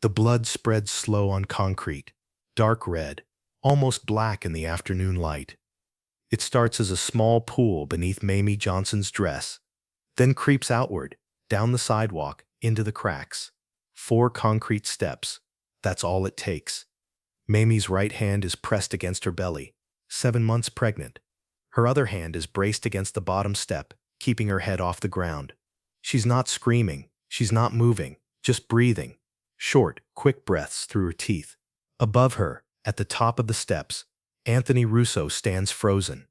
The blood spreads slow on concrete, dark red, almost black in the afternoon light. It starts as a small pool beneath Mayme Johnson's dress, then creeps outward, down the sidewalk, into the cracks. 4 concrete steps. That's all it takes. Mayme's right hand is pressed against her belly, 7 months pregnant. Her other hand is braced against the bottom step, keeping her head off the ground. She's not screaming, she's not moving, just breathing. Short, quick breaths through her teeth. Above her, at the top of the steps, Anthony Russo stands frozen.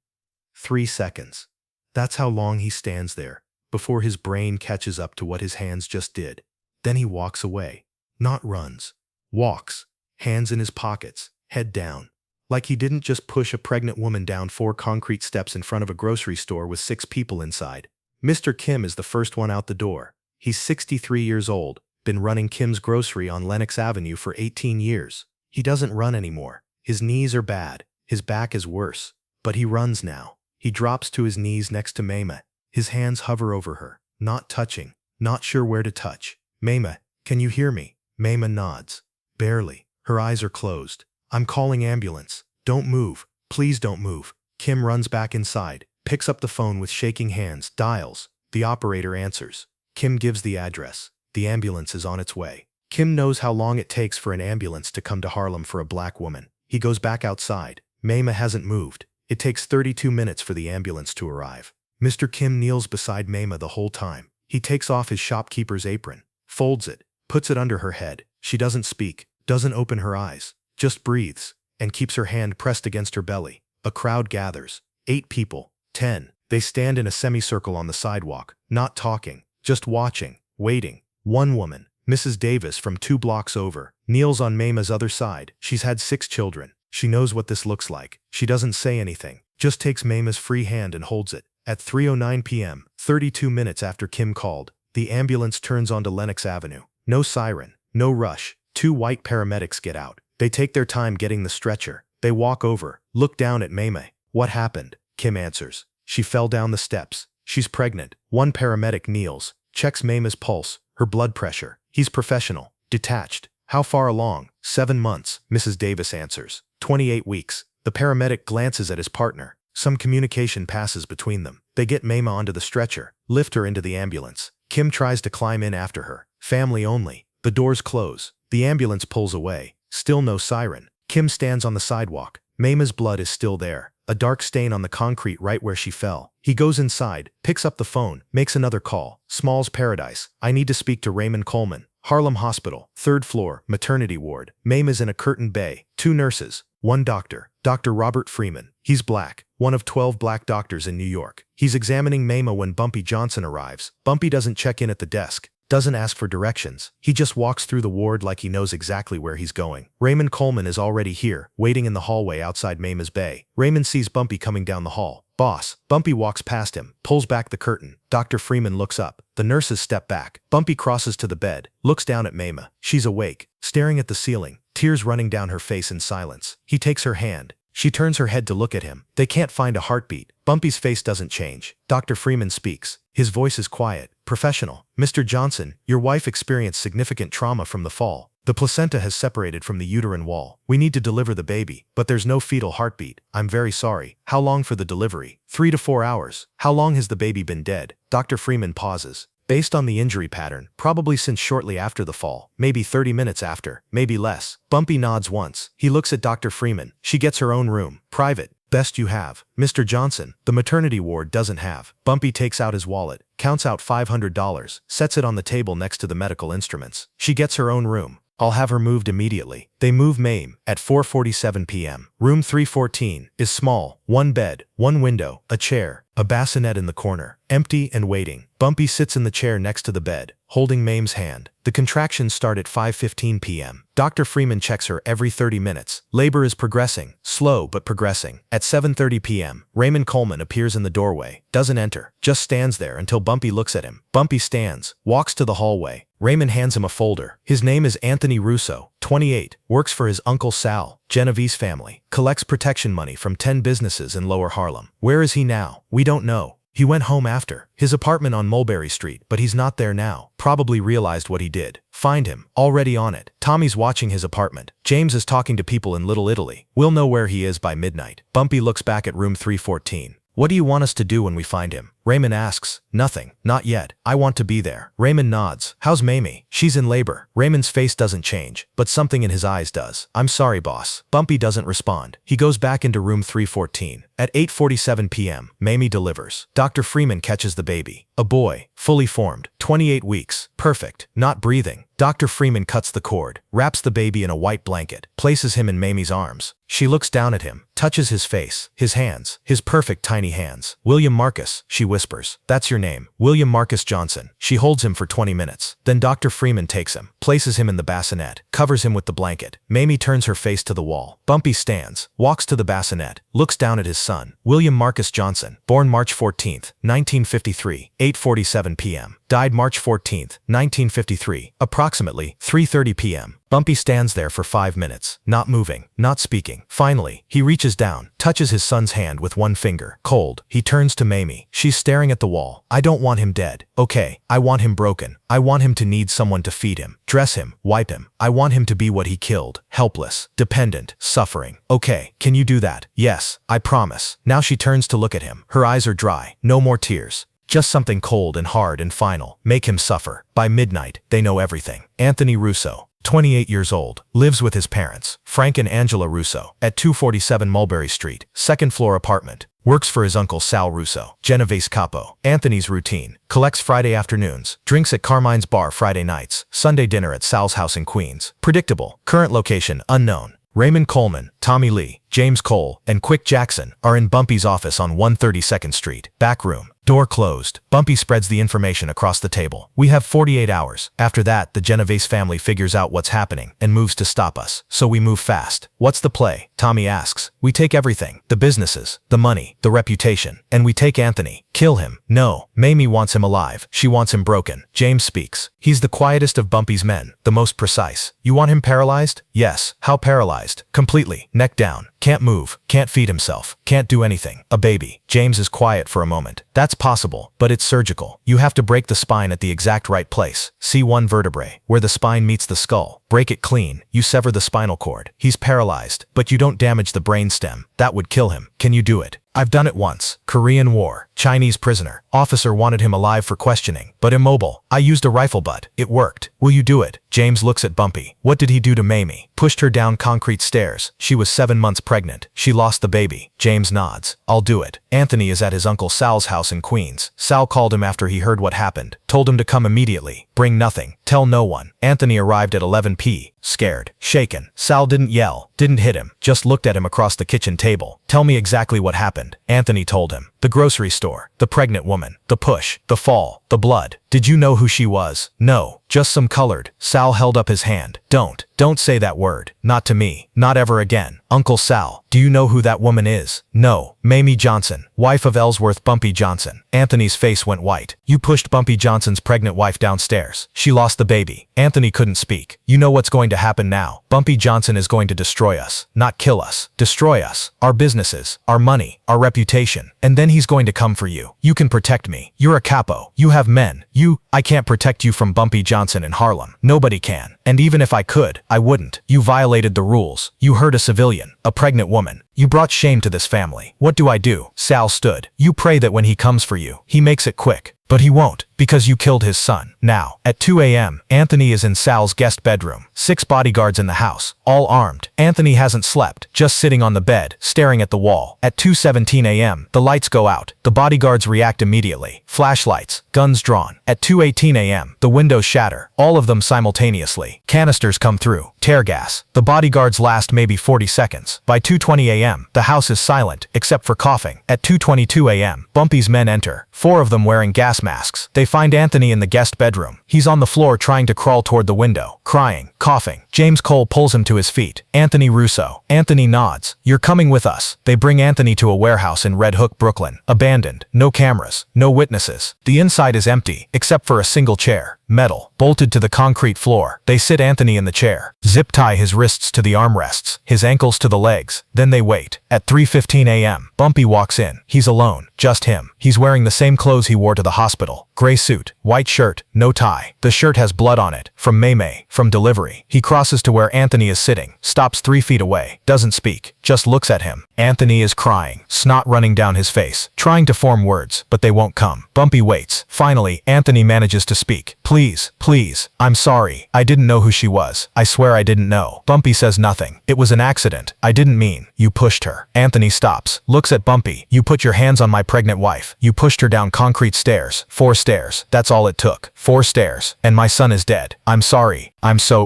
3 seconds. That's how long he stands there, before his brain catches up to what his hands just did. Then he walks away. Not runs. Walks. Hands in his pockets, head down. Like he didn't just push a pregnant woman down 4 concrete steps in front of a grocery store with 6 people inside. Mr. Kim is the first one out the door. He's 63 years old, been running Kim's Grocery on Lenox Avenue for 18 years. He doesn't run anymore. His knees are bad. His back is worse. But he runs now. He drops to his knees next to Mayme. His hands hover over her, not touching, not sure where to touch. Mayme, can you hear me? Mayme nods. Barely. Her eyes are closed. I'm calling ambulance. Don't move. Please don't move. Kim runs back inside, picks up the phone with shaking hands, dials. The operator answers. Kim gives the address. The ambulance is on its way. Kim knows how long it takes for an ambulance to come to Harlem for a black woman. He goes back outside. Mayme hasn't moved. It takes 32 minutes for the ambulance to arrive. Mr. Kim kneels beside Mayme the whole time. He takes off his shopkeeper's apron, folds it, puts it under her head. She doesn't speak, doesn't open her eyes, just breathes, and keeps her hand pressed against her belly. A crowd gathers. 8 people, 10. They stand in a semicircle on the sidewalk, not talking, just watching, waiting. One woman, Mrs. Davis from 2 blocks over, kneels on Mayme's other side. She's had 6 children. She knows what this looks like. She doesn't say anything, just takes Mayme's free hand and holds it. At 3:09 p.m., 32 minutes after Kim called, the ambulance turns onto Lenox Avenue. No siren, no rush. 2 white paramedics get out. They take their time getting the stretcher. They walk over, look down at Mayme. What happened? Kim answers. She fell down the steps. She's pregnant. One paramedic kneels, checks Mayme's pulse, her blood pressure. He's professional, detached. How far along? 7 months, Mrs. Davis answers. 28 weeks. The paramedic glances at his partner. Some communication passes between them. They get Mayme onto the stretcher, lift her into the ambulance. Kim tries to climb in after her. Family only. The doors close. The ambulance pulls away. Still no siren. Kim stands on the sidewalk. Mayme's blood is still there. A dark stain on the concrete right where she fell. He goes inside, picks up the phone, makes another call. Small's Paradise. I need to speak to Raymond Coleman. Harlem Hospital, 3rd floor, maternity ward. Mayme is in a curtained bay. 2 nurses. 1 doctor. Dr. Robert Freeman. He's black. One of 12 black doctors in New York. He's examining Mayme when Bumpy Johnson arrives. Bumpy doesn't check in at the desk. Doesn't ask for directions. He just walks through the ward like he knows exactly where he's going. Raymond Coleman is already here, waiting in the hallway outside Mayme's bay. Raymond sees Bumpy coming down the hall. Boss. Bumpy walks past him, pulls back the curtain. Dr. Freeman looks up. The nurses step back. Bumpy crosses to the bed, looks down at Mayme. She's awake, staring at the ceiling, tears running down her face in silence. He takes her hand. She turns her head to look at him. They can't find a heartbeat. Bumpy's face doesn't change. Dr. Freeman speaks. His voice is quiet, professional. Mr. Johnson, your wife experienced significant trauma from the fall. The placenta has separated from the uterine wall. We need to deliver the baby, but there's no fetal heartbeat. I'm very sorry. How long for the delivery? 3 to 4 hours. How long has the baby been dead? Dr. Freeman pauses. Based on the injury pattern, probably since shortly after the fall, maybe 30 minutes after, maybe less. Bumpy nods once. He looks at Dr. Freeman. She gets her own room. Private. Best you have. Mr. Johnson, the maternity ward doesn't have. Bumpy takes out his wallet, counts out $500, sets it on the table next to the medical instruments. She gets her own room. I'll have her moved immediately. They move Mayme at 4:47 p.m. Room 314 is small. 1 bed, 1 window, a chair, a bassinet in the corner, empty and waiting. Bumpy sits in the chair next to the bed, holding Mayme's hand. The contractions start at 5:15 p.m. Dr. Freeman checks her every 30 minutes. Labor is progressing, slow but progressing. At 7:30 p.m., Raymond Coleman appears in the doorway, doesn't enter, just stands there until Bumpy looks at him. Bumpy stands, walks to the hallway. Raymond hands him a folder. His name is Anthony Russo, 28, works for his uncle Sal, Genovese family, collects protection money from 10 businesses in Lower Harlem. Where is he now? We don't know. He went home after his apartment on Mulberry Street, but he's not there now. Probably realized what he did. Find him. Already on it. Tommy's watching his apartment. James is talking to people in Little Italy. We'll know where he is by midnight. Bumpy looks back at room 314. What do you want us to do when we find him? Raymond asks. Nothing. Not yet. I want to be there. Raymond nods. How's Mayme? She's in labor. Raymond's face doesn't change, but something in his eyes does. I'm sorry, boss. Bumpy doesn't respond. He goes back into room 314. At 8:47 p.m., Mayme delivers. Dr. Freeman catches the baby. A boy. Fully formed. 28 weeks. Perfect. Not breathing. Dr. Freeman cuts the cord, wraps the baby in a white blanket, places him in Mayme's arms. She looks down at him, touches his face, his hands, his perfect tiny hands. William Marcus, she whispers. That's your name. William Marcus Johnson. She holds him for 20 minutes. Then Dr. Freeman takes him, places him in the bassinet, covers him with the blanket. Mayme turns her face to the wall. Bumpy stands, walks to the bassinet, looks down at his son. William Marcus Johnson, born March 14, 1953, 8:47 p.m. Died March 14, 1953, approximately 3:30 p.m. Bumpy stands there for 5 minutes, not moving, not speaking. Finally, he reaches down, touches his son's hand with one finger. Cold. He turns to Mayme. She's staring at the wall. I don't want him dead. Okay, I want him broken. I want him to need someone to feed him, dress him, wipe him. I want him to be what he killed. Helpless, dependent, suffering. Okay, can you do that? Yes, I promise. Now she turns to look at him. Her eyes are dry. No more tears. Just something cold and hard and final. Make him suffer. By midnight, they know everything. Anthony Russo, 28 years old, lives with his parents, Frank and Angela Russo, at 247 Mulberry Street, second floor apartment. Works for his uncle Sal Russo, Genovese Capo. Anthony's routine. Collects Friday afternoons. Drinks at Carmine's bar Friday nights. Sunday dinner at Sal's house in Queens. Predictable. Current location unknown. Raymond Coleman, Tommy Lee, James Cole, and Quick Jackson are in Bumpy's office on 132nd Street. Back room. Door closed. Bumpy spreads the information across the table. We have 48 hours. After that, the Genovese family figures out what's happening and moves to stop us. So we move fast. What's the play? Tommy asks. We take everything. The businesses, the money, the reputation. And we take Anthony. Kill him. No. Mayme wants him alive. She wants him broken. James speaks. He's the quietest of Bumpy's men, the most precise. You want him paralyzed? Yes. How paralyzed? Completely. Neck down. Can't move. Can't feed himself. Can't do anything. A baby. James is quiet for a moment. That's possible, but it's surgical. You have to break the spine at the exact right place. C1 vertebrae, where the spine meets the skull. Break it clean. You sever the spinal cord. He's paralyzed, but you don't damage the brainstem. That would kill him. Can you do it? I've done it once. Korean War. Chinese prisoner. Officer wanted him alive for questioning, but immobile. I used a rifle butt. It worked. Will you do it? James looks at Bumpy. What did he do to Mayme? Pushed her down concrete stairs. She was 7 months pregnant. She lost the baby. James nods. I'll do it. Anthony is at his uncle Sal's house in Queens. Sal called him after he heard what happened. Told him to come immediately. Bring nothing. Tell no one. Anthony arrived at 11 p. Scared. Shaken. Sal didn't yell. Didn't hit him. Just looked at him across the kitchen table. Tell me exactly what happened. Anthony told him. The grocery store. The pregnant woman. The push. The fall. The blood. Did you know who she was? No. Just some colored. Sal held up his hand. Don't say that word. Not to me. Not ever again. Uncle Sal, do you know who that woman is? No. Mayme Johnson, wife of Ellsworth Bumpy Johnson. Anthony's face went white. You pushed Bumpy Johnson's pregnant wife downstairs. She lost the baby. Anthony couldn't speak. You know what's going to happen now. Bumpy Johnson is going to destroy us. Not kill us. Destroy us. Our businesses. Our money. Our reputation. And then he's going to come for you. You can protect me. You're a capo. You have men. I can't protect you from Bumpy Johnson in Harlem. Nobody can. And even if I could, I wouldn't. You violated the rules. You hurt a civilian, a pregnant woman. You brought shame to this family. What do I do? Sal stood. You pray that when he comes for you, he makes it quick. But he won't, because you killed his son. Now, at 2 a.m., Anthony is in Sal's guest bedroom. 6 bodyguards in the house, all armed. Anthony hasn't slept, just sitting on the bed, staring at the wall. At 2:17 a.m., the lights go out. The bodyguards react immediately. Flashlights, guns drawn. At 2:18 a.m., the windows shatter, all of them simultaneously. Canisters come through. Tear gas. The bodyguards last maybe 40 seconds. By 2:20 a.m., the house is silent, except for coughing. At 2:22 a.m., Bumpy's men enter, 4 of them wearing gas masks. They find Anthony in the guest bedroom. He's on the floor trying to crawl toward the window, crying, coughing. James Cole pulls him to his feet. Anthony Russo. Anthony nods. You're coming with us. They bring Anthony to a warehouse in Red Hook, Brooklyn. Abandoned. No cameras. No witnesses. The inside is empty, except for a single chair. metal, bolted to the concrete floor. They sit Anthony in the chair, zip tie his wrists to the armrests, his ankles to the legs. Then they wait. At 3:15 a.m., Bumpy walks in. He's alone, just him. He's wearing the same clothes he wore to the hospital. Gray suit, white shirt, no tie. The shirt has blood on it, from Mayme, from delivery. He crosses to where Anthony is sitting, stops 3 feet away, doesn't speak, just looks at him. Anthony is crying, snot running down his face, trying to form words, but they won't come. Bumpy waits. Finally, Anthony manages to speak. Please, please, I'm sorry. I didn't know who she was. I swear I didn't know. Bumpy says nothing. It was an accident. I didn't mean. You pushed her. Anthony stops, looks at Bumpy. You put your hands on my pregnant wife. You pushed her down concrete stairs. 4 stairs. That's all it took. 4 stairs. And my son is dead. I'm sorry.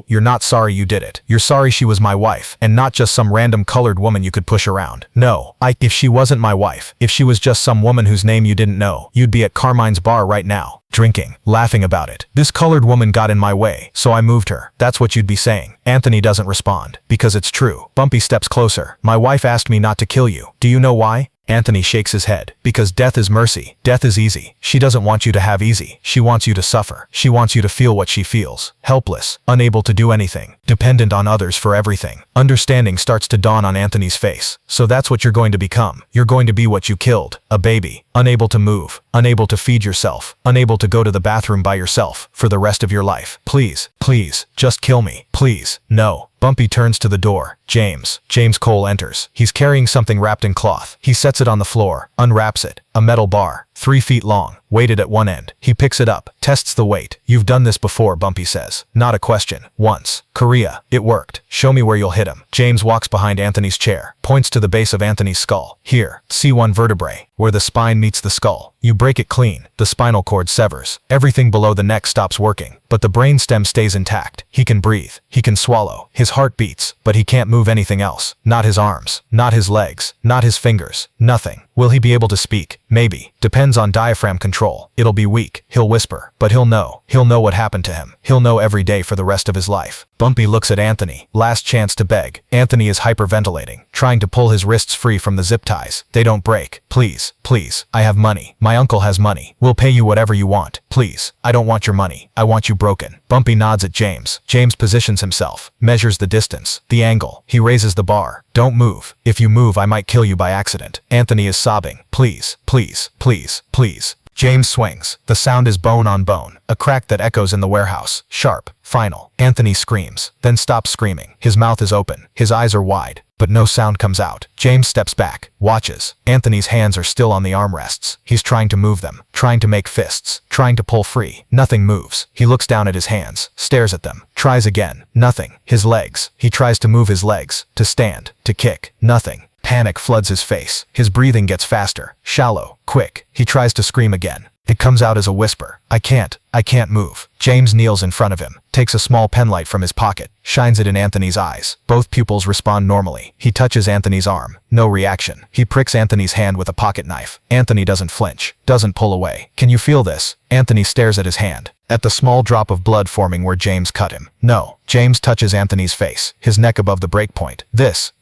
You're not sorry you did it. You're sorry she was my wife, and not just some random colored woman you could push around. No, if she wasn't my wife, if she was just some woman whose name you didn't know, you'd be at Carmine's bar right now, drinking, laughing about it. This colored woman got in my way, so I moved her. That's what you'd be saying. Anthony doesn't respond, because it's true. Bumpy steps closer. My wife asked me not to kill you. Do you know why? Anthony shakes his head. Because death is mercy. Death is easy. She doesn't want you to have easy. She wants you to suffer. She wants you to feel what she feels. Helpless. Unable to do anything. Dependent on others for everything. Understanding starts to dawn on Anthony's face. So that's what you're going to become. You're going to be what you killed. A baby. Unable to move. Unable to feed yourself. Unable to go to the bathroom by yourself for the rest of your life. Please, please, just kill me. Please. No. Bumpy turns to the door. James Cole enters. He's carrying something wrapped in cloth. He sets it on the floor, unwraps it. A metal bar, 3 feet long, weighted at one end. He picks it up, tests the weight. You've done this before, Bumpy says. Not a question. Once. Korea. It worked. Show me where you'll hit him. James walks behind Anthony's chair, points to the base of Anthony's skull. Here, C1 vertebrae, where the spine meets the skull. You break it clean. The spinal cord severs. Everything below the neck stops working, but the brain stem stays intact. He can breathe. He can swallow. His heart beats, but he can't move anything else. Not his arms. Not his legs. Not his fingers. Nothing. Will he be able to speak? Maybe. Depends on diaphragm control. It'll be weak. He'll whisper, but he'll know. He'll know what happened to him. He'll know every day for the rest of his life. Bumpy looks at Anthony. Last chance to beg. Anthony is hyperventilating, trying to pull his wrists free from the zip ties. They don't break. Please, please. I have money. My uncle has money. We'll pay you whatever you want. Please. I don't want your money. I want you broken. Bumpy nods at James. James positions himself, measures the distance, the angle. He raises the bar. Don't move. If you move, I might kill you by accident. Anthony is sobbing. Please, please, please, please. James swings. The sound is bone on bone, a crack that echoes in the warehouse. Sharp, final. Anthony screams, then stops screaming. His mouth is open. His eyes are wide, but no sound comes out. James steps back, watches. Anthony's hands are still on the armrests. He's trying to move them, trying to make fists, trying to pull free. Nothing moves. He looks down at his hands, stares at them, tries again. Nothing. His legs. He tries to move his legs, to stand, to kick. Nothing. Panic floods his face. His breathing gets faster, shallow, quick. He tries to scream again. It comes out as a whisper. I can't move. James kneels in front of him, takes a small penlight from his pocket, shines it in Anthony's eyes. Both pupils respond normally. He touches Anthony's arm. No reaction. He pricks Anthony's hand with a pocket knife. Anthony doesn't flinch, doesn't pull away. Can you feel this? Anthony stares at his hand, at the small drop of blood forming where James cut him. No. James touches Anthony's face, his neck above the break point.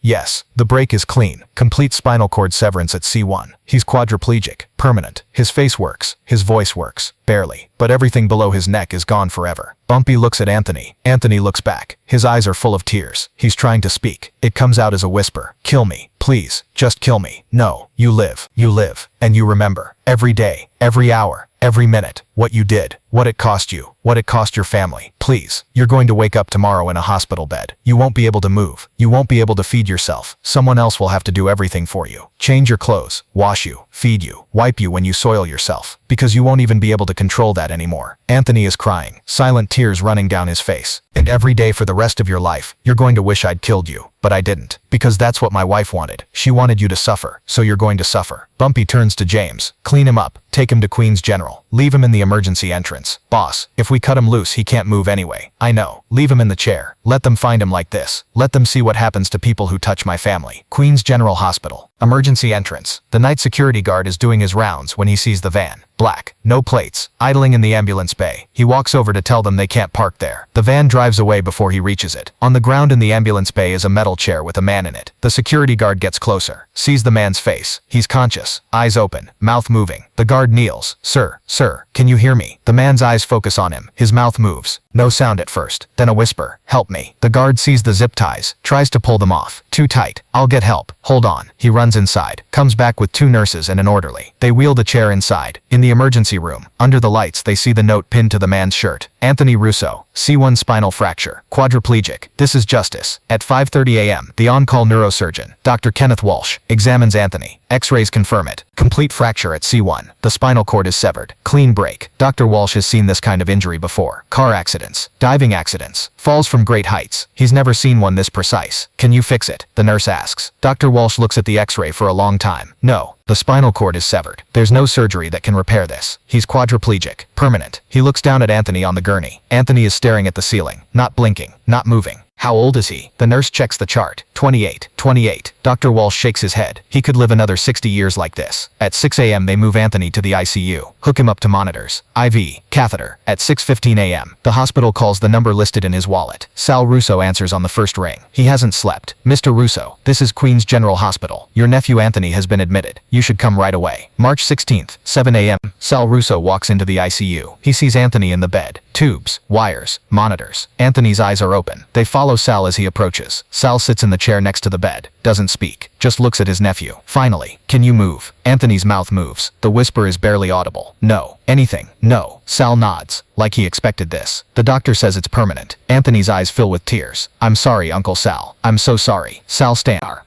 Yes. The break is clean. Complete spinal cord severance at C1. He's quadriplegic. Permanent. His face works. His voice works. Barely. But everything below his neck is gone forever. Bumpy looks at Anthony. Anthony looks back. His eyes are full of tears. He's trying to speak. It comes out as a whisper. Kill me. Please. Just kill me. No. You live. You live. And you remember. Every day. Every hour. Every minute. What you did. What it cost you. What it cost your family. Please. You're going to wake up tomorrow in a hospital bed. You won't be able to move. You won't be able to feed yourself. Someone else will have to do everything for you. Change your clothes. Wash you. Feed you. Wipe you when you soil yourself. Because you won't even be able to control that anymore. Anthony is crying. Silent tears running down his face. And every day for the rest of your life, you're going to wish I'd killed you. But I didn't. Because that's what my wife wanted. She wanted you to suffer. So you're going to suffer. Bumpy turns to James. Clean him up. Take him to Queens General. Leave him in the emergency entrance. Boss, if we cut him loose, he can't move anyway. I know. Leave him in the chair. Let them find him like this. Let them see what happens to people who touch my family. Queens General Hospital. Emergency entrance. The night security guard is doing his rounds when he sees the van. black, no plates, idling in the ambulance bay. He walks over to tell them they can't park there. The van drives away before he reaches it. On the ground in the ambulance bay is a metal chair with a man in it. The security guard gets closer, sees the man's face. He's conscious, eyes open, mouth moving. The guard kneels. Sir, can you hear me? The man's eyes focus on him. His mouth moves. No sound at first, then a whisper. Help me. The guard sees the zip ties, tries to pull them off. Too tight. I'll get help. Hold on. He runs inside, comes back with 2 nurses and an orderly. They wheel the chair inside. In the emergency room, under the lights, they see the note pinned to the man's shirt. Anthony Russo, C1 spinal fracture, quadriplegic. This is justice. At 5:30 a.m., the on-call neurosurgeon, Dr. Kenneth Walsh, examines Anthony. X-rays confirm it. Complete fracture at C1. The spinal cord is severed. Clean break. Dr. Walsh has seen this kind of injury before. Car accidents, diving accidents, falls from great heights. He's never seen one this precise. Can you fix it? The nurse asks. Dr. Walsh looks at the X-ray for a long time. No. The spinal cord is severed. There's no surgery that can repair this. He's quadriplegic. Permanent. He looks down at Anthony on the gurney. Anthony is staring at the ceiling. Not blinking. Not moving. How old is he? The nurse checks the chart. 28. 28. Dr. Walsh shakes his head. He could live another 60 years like this. At 6 a.m. they move Anthony to the ICU. Hook him up to monitors. IV. Catheter. At 6:15 a.m. the hospital calls the number listed in his wallet. Sal Russo answers on the first ring. He hasn't slept. Mr. Russo, this is Queens General Hospital. Your nephew Anthony has been admitted. You should come right away. March 16th, 7 a.m. Sal Russo walks into the ICU. He sees Anthony in the bed. Tubes, wires, monitors. Anthony's eyes are open. They follow Sal as he approaches. Sal sits in the chair next to the bed. Doesn't speak. Just looks at his nephew. Finally, can you move? Anthony's mouth moves. The whisper is barely audible. No. Anything. No. Sal nods, like he expected this. The doctor says it's permanent. Anthony's eyes fill with tears. I'm sorry, Uncle Sal. I'm so sorry. Sal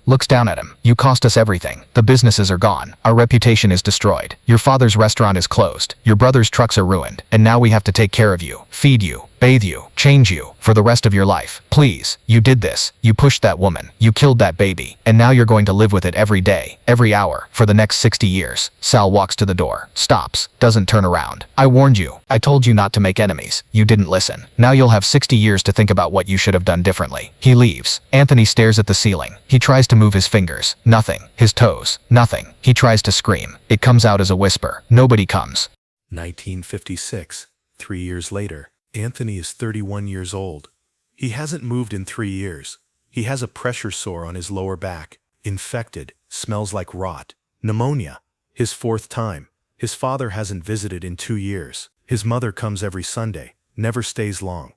looks down at him. You cost us everything. The businesses are gone. Our reputation is destroyed. Your father's restaurant is closed. Your brother's trucks are ruined. And now we have to take care of you, feed you, bathe you, change you, for the rest of your life. Please, you did this. You pushed that woman. You killed that baby. And now you're going to live with it every day, every hour, for the next 60 years. Sal walks to the door, stops, doesn't turn around. I warned you. I told you not to make enemies. You didn't listen. Now you'll have 60 years to think about what you should have done differently. He leaves. Anthony stares at the ceiling. He tries to move his fingers. Nothing. His toes. Nothing. He tries to scream. It comes out as a whisper. Nobody comes. 1956. 3 years later. Anthony is 31 years old. He hasn't moved in 3 years. He has a pressure sore on his lower back. Infected. Smells like rot. Pneumonia. His 4th time. His father hasn't visited in 2 years. His mother comes every Sunday. Never stays long.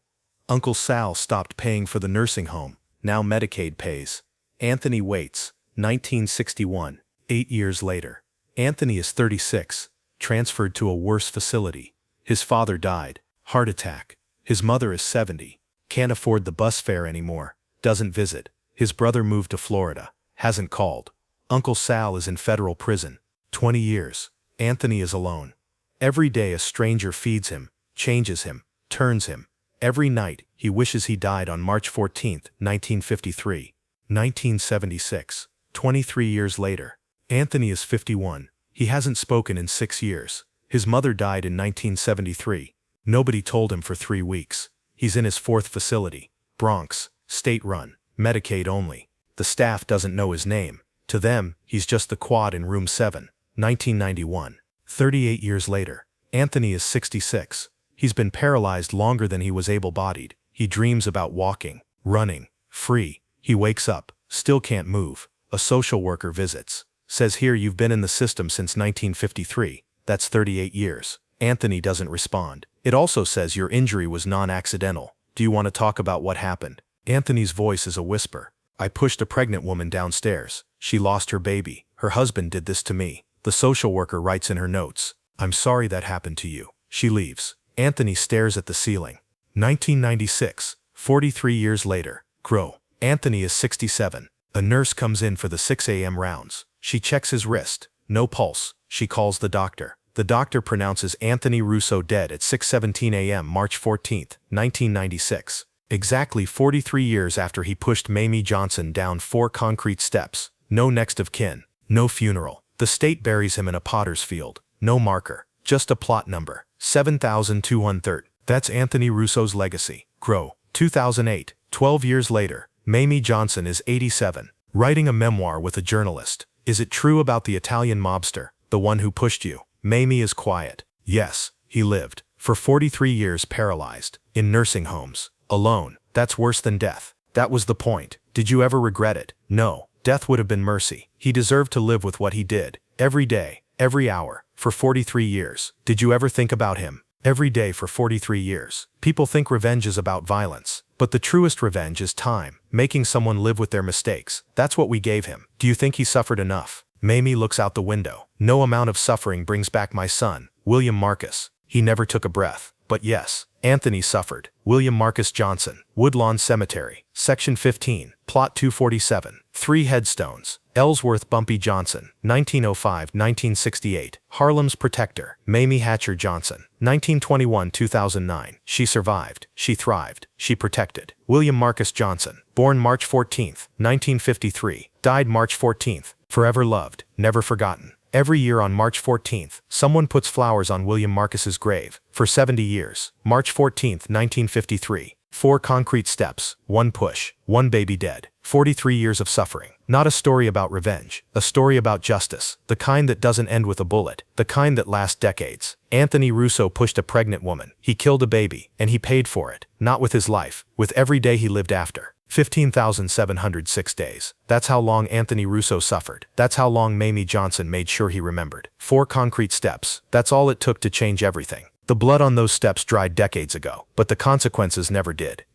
Uncle Sal stopped paying for the nursing home. Now Medicaid pays. Anthony waits. 1961. 8 years later. Anthony is 36. Transferred to a worse facility. His father died. Heart attack. His mother is 70. Can't afford the bus fare anymore. Doesn't visit. His brother moved to Florida. Hasn't called. Uncle Sal is in federal prison. 20 years. Anthony is alone. Every day a stranger feeds him, changes him, turns him. Every night he wishes he died on March 14, 1953. 1976. 23 years later. Anthony is 51. He hasn't spoken in 6 years. His mother died in 1973. Nobody told him for 3 weeks. He's in his 4th facility. Bronx. State-run. Medicaid only. The staff doesn't know his name. To them, he's just the quad in room 7. 1991. 38 years later. Anthony is 66. He's been paralyzed longer than he was able-bodied. He dreams about walking, running, free. He wakes up, still can't move. A social worker visits. Says here you've been in the system since 1953. That's 38 years. Anthony doesn't respond. It also says your injury was non-accidental. Do you want to talk about what happened? Anthony's voice is a whisper. I pushed a pregnant woman downstairs. She lost her baby. Her husband did this to me. The social worker writes in her notes. I'm sorry that happened to you. She leaves. Anthony stares at the ceiling. 1996. 43 years later. Grow. Anthony is 67. A nurse comes in for the 6 a.m. rounds. She checks his wrist. No pulse. She calls the doctor. The doctor pronounces Anthony Russo dead at 6:17 a.m. March 14, 1996. Exactly 43 years after he pushed Mayme Johnson down 4 concrete steps. No next of kin. No funeral. The state buries him in a potter's field. No marker. Just a plot number. 7,213. That's Anthony Russo's legacy. Grow. 2008. 12 years later. Mayme Johnson is 87. Writing a memoir with a journalist. Is it true about the Italian mobster? The one who pushed you? Mayme is quiet. Yes, he lived. For 43 years paralyzed. In nursing homes. Alone. That's worse than death. That was the point. Did you ever regret it? No. Death would have been mercy. He deserved to live with what he did. Every day. Every hour. For 43 years. Did you ever think about him? Every day for 43 years. People think revenge is about violence. But the truest revenge is time. Making someone live with their mistakes. That's what we gave him. Do you think he suffered enough? Mayme looks out the window. No amount of suffering brings back my son, William Marcus. He never took a breath. But yes, Anthony suffered. William Marcus Johnson. Woodlawn Cemetery. Section 15. Plot 247. 3 headstones. Ellsworth Bumpy Johnson. 1905-1968. Harlem's Protector. Mayme Hatcher Johnson. 1921-2009. She survived. She thrived. She protected. William Marcus Johnson. Born March 14, 1953. Died March 14. Forever loved. Never forgotten. Every year on March 14th, someone puts flowers on William Marcus's grave. For 70 years. March 14th, 1953. 4 concrete steps, 1 push, 1 baby dead. 43 years of suffering. Not a story about revenge. A story about justice. The kind that doesn't end with a bullet. The kind that lasts decades. Anthony Russo pushed a pregnant woman. He killed a baby, and he paid for it. Not with his life. With every day he lived after. 15,706 days. That's how long Anthony Russo suffered. That's how long Mayme Johnson made sure he remembered. 4 concrete steps. That's all it took to change everything. The blood on those steps dried decades ago, but the consequences never did.